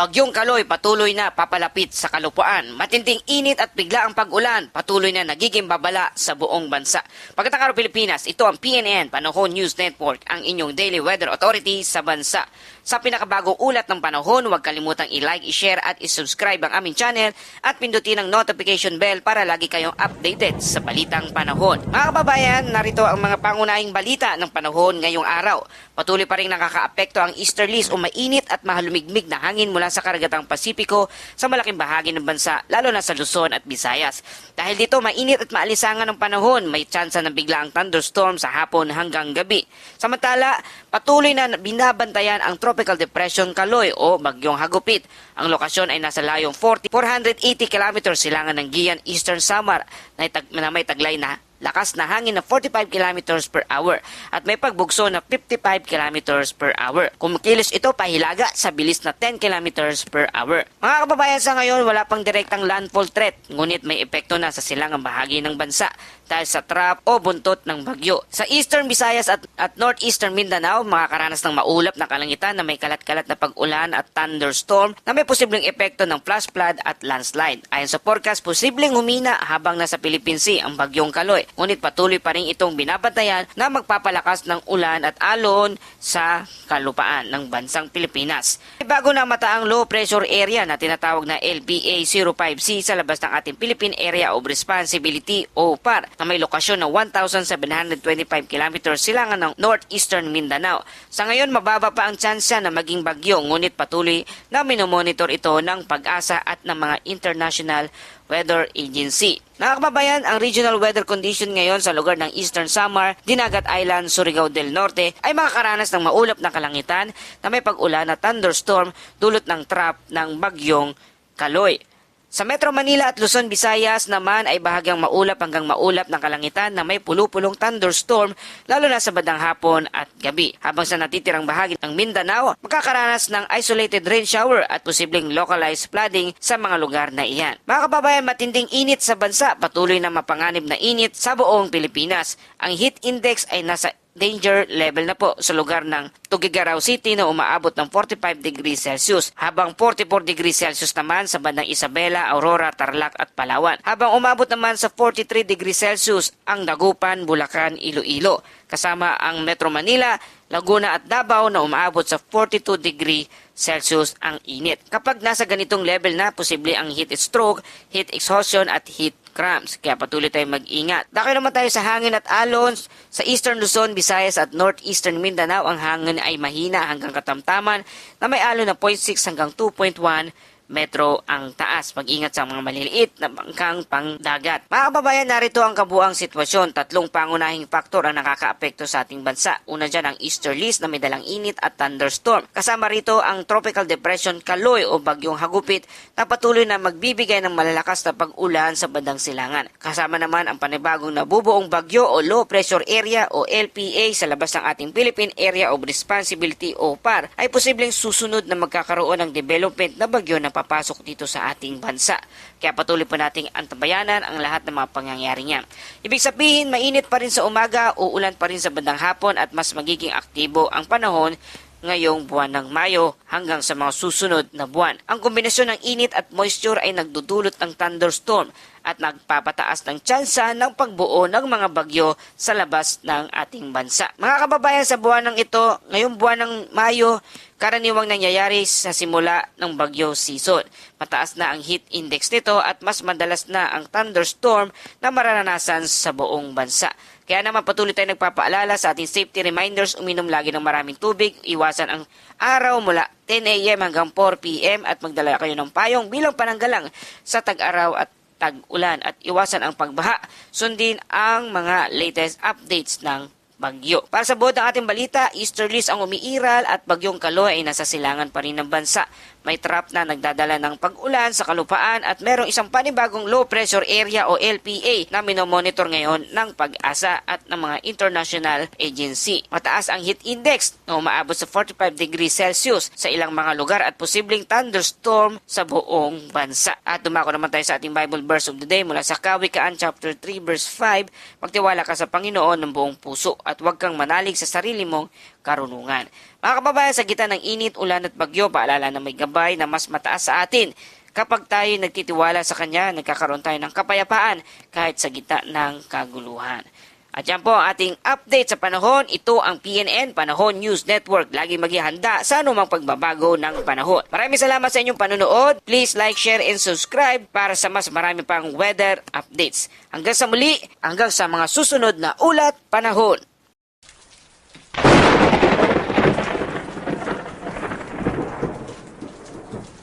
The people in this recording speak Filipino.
Bagyong Kaloy patuloy na papalapit sa kalupaan. Matinding init at biglaang pag-ulan patuloy na nagiging babala sa buong bansa. Pagkatang araw Pilipinas, ito ang PNN Panahon News Network, ang inyong daily weather authority sa bansa. Sa pinakabagong ulat ng panahon, huwag kalimutang i-like, i-share at i-subscribe ang aming channel at pindutin ang notification bell para lagi kayong updated sa balitang panahon. Mga kababayan, narito ang mga pangunahing balita ng panahon ngayong araw. Patuloy pa rin nakakaapekto ang easterlies o mainit at mahalumigmig na hangin mula sa karagatang Pasipiko sa malaking bahagi ng bansa, lalo na sa Luzon at Visayas. Dahil dito mainit at maalisangan ng panahon, may tsansa ng biglaang thunderstorm sa hapon hanggang gabi. Samantala, patuloy na binabantayan ang Tropical Depression Kaloy o Bagyong Hagupit. Ang lokasyon ay nasa layong 480 km silangan ng Guian, Eastern Samar na may taglay na lakas na hangin na 45 km per hour at may pagbugso na 55 km per hour. Kumikilos ito pahilaga sa bilis na 10 km per hour. Mga kababayan, sa ngayon wala pang direktang landfall threat, ngunit may epekto na sa silangang bahagi ng bansa dahil sa trap o buntot ng bagyo. Sa Eastern Visayas at Northeastern Mindanao, makakaranas ng maulap na kalangitan na may kalat-kalat na pag-ulan at thunderstorm na may posibleng epekto ng flash flood at landslide. Ayon sa forecast, posibleng humina habang nasa Philippine Sea ang Bagyong Kaloy. Ngunit patuloy pa rin itong binabantayan na magpapalakas ng ulan at alon sa kalupaan ng bansang Pilipinas. Bago na mataang low pressure area na tinatawag na LPA 05C sa labas ng ating Philippine Area of Responsibility o PAR na may lokasyon na 1,725 km silangan ng Northeastern Mindanao. Sa ngayon, mababa pa ang tsansa na maging bagyo, ngunit patuloy na minomonitor ito ng Pag-asa at ng mga international weather agency. Mga kababayan, ang regional weather condition ngayon sa lugar ng Eastern Samar, Dinagat Island, Surigao del Norte ay makakaranas ng maulap na kalangitan na may pag-ulan na thunderstorm dulot ng trap ng Bagyong Kaloy. Sa Metro Manila at Luzon, Visayas naman ay bahagyang maulap hanggang maulap ng kalangitan na may pulupulong thunderstorm lalo na sa bandang hapon at gabi. Habang sa natitirang bahagi ng Mindanao, makakaranas ng isolated rain shower at posibleng localized flooding sa mga lugar na iyan. Mga kababayan, matinding init sa bansa, patuloy na mapanganib na init sa buong Pilipinas. Ang heat index ay nasa danger level na po sa lugar ng Tuguegarao City na umaabot ng 45 degrees Celsius, habang 44 degrees Celsius naman sa bandang Isabela, Aurora, Tarlac at Palawan. Habang umabot naman sa 43 degrees Celsius ang Dagupan, Bulacan, Iloilo. Kasama ang Metro Manila, Laguna at Davao na umaabot sa 42 degree Celsius ang init. Kapag nasa ganitong level na, posible ang heat stroke, heat exhaustion at heat cramps. Kaya patuloy tayong mag-ingat. Dahil naman tayo sa hangin at alon. Sa Eastern Luzon, Visayas at Northeastern Mindanao, ang hangin ay mahina hanggang katamtaman na may alon na 0.6 hanggang 2.1 metro ang taas. Mag-ingat sa mga maliliit na bangkang pangdagat. Mga kababayan, narito ang kabuang sitwasyon. Tatlong pangunahing faktor ang nakakaapekto sa ating bansa. Una dyan ang easterlies na may dalang init at thunderstorm. Kasama rito ang Tropical Depression Kaloy o Bagyong Hagupit na patuloy na magbibigay ng malalakas na pag-ulan sa bandang silangan. Kasama naman ang panibagong nabubuong bagyo o Low Pressure Area o LPA sa labas ng ating Philippine Area of Responsibility o PAR ay posibleng susunod na magkakaroon ng development na bagyo na papasok dito sa ating bansa. Kaya patuloy po nating antabayanan ang lahat ng mga pangyayari niya. Ibig sabihin, mainit pa rin sa umaga, uulan pa rin sa bandang hapon at mas magiging aktibo ang panahon ngayong buwan ng Mayo hanggang sa mga susunod na buwan. Ang kombinasyon ng init at moisture ay nagdudulot ng thunderstorm at nagpapataas ng tsansa ng pagbuo ng mga bagyo sa labas ng ating bansa. Mga kababayan, sa buwan ng ito, ngayong buwan ng Mayo, karaniwang nangyayari sa simula ng bagyo season. Mataas na ang heat index nito at mas madalas na ang thunderstorm na mararanasan sa buong bansa. Kaya naman patuloy tayong nagpapaalala sa ating safety reminders, uminom lagi ng maraming tubig, iwasan ang araw mula 10 a.m. hanggang 4 p.m. at magdala kayo ng payong bilang pananggalang sa tag-araw at tag-ulan at iwasan ang pagbaha. Sundin ang mga latest updates ng bagyo. Para sa buod ng ating balita, easterlies ang umiiral at Bagyong Kaloy ay nasa silangan pa rin ng bansa. May trap na nagdadala ng pag-ulan sa kalupaan at merong isang panibagong low pressure area o LPA na minomonitor ngayon ng Pag-asa at ng mga international agency. Mataas ang heat index na umaabot sa 45 degrees Celsius sa ilang mga lugar at posibleng thunderstorm sa buong bansa. At dumako naman tayo sa ating Bible verse of the day mula sa Kawikaan chapter 3 verse 5. Magtiwala ka sa Panginoon ng buong puso at huwag kang manalig sa sarili mong karunungan. Mga kababayan, sa gitna ng init, ulan at bagyo, paalala na may gabay na mas mataas sa atin. Kapag tayo nagtitiwala sa Kanya, nagkakaroon tayo ng kapayapaan kahit sa gitna ng kaguluhan. At yan po ang ating update sa panahon. Ito ang PNN, Panahon News Network. Lagi maghihanda sa anumang pagbabago ng panahon. Maraming salamat sa inyong panonood. Please like, share, and subscribe para sa mas marami pang weather updates. Hanggang sa muli, hanggang sa mga susunod na ulat panahon.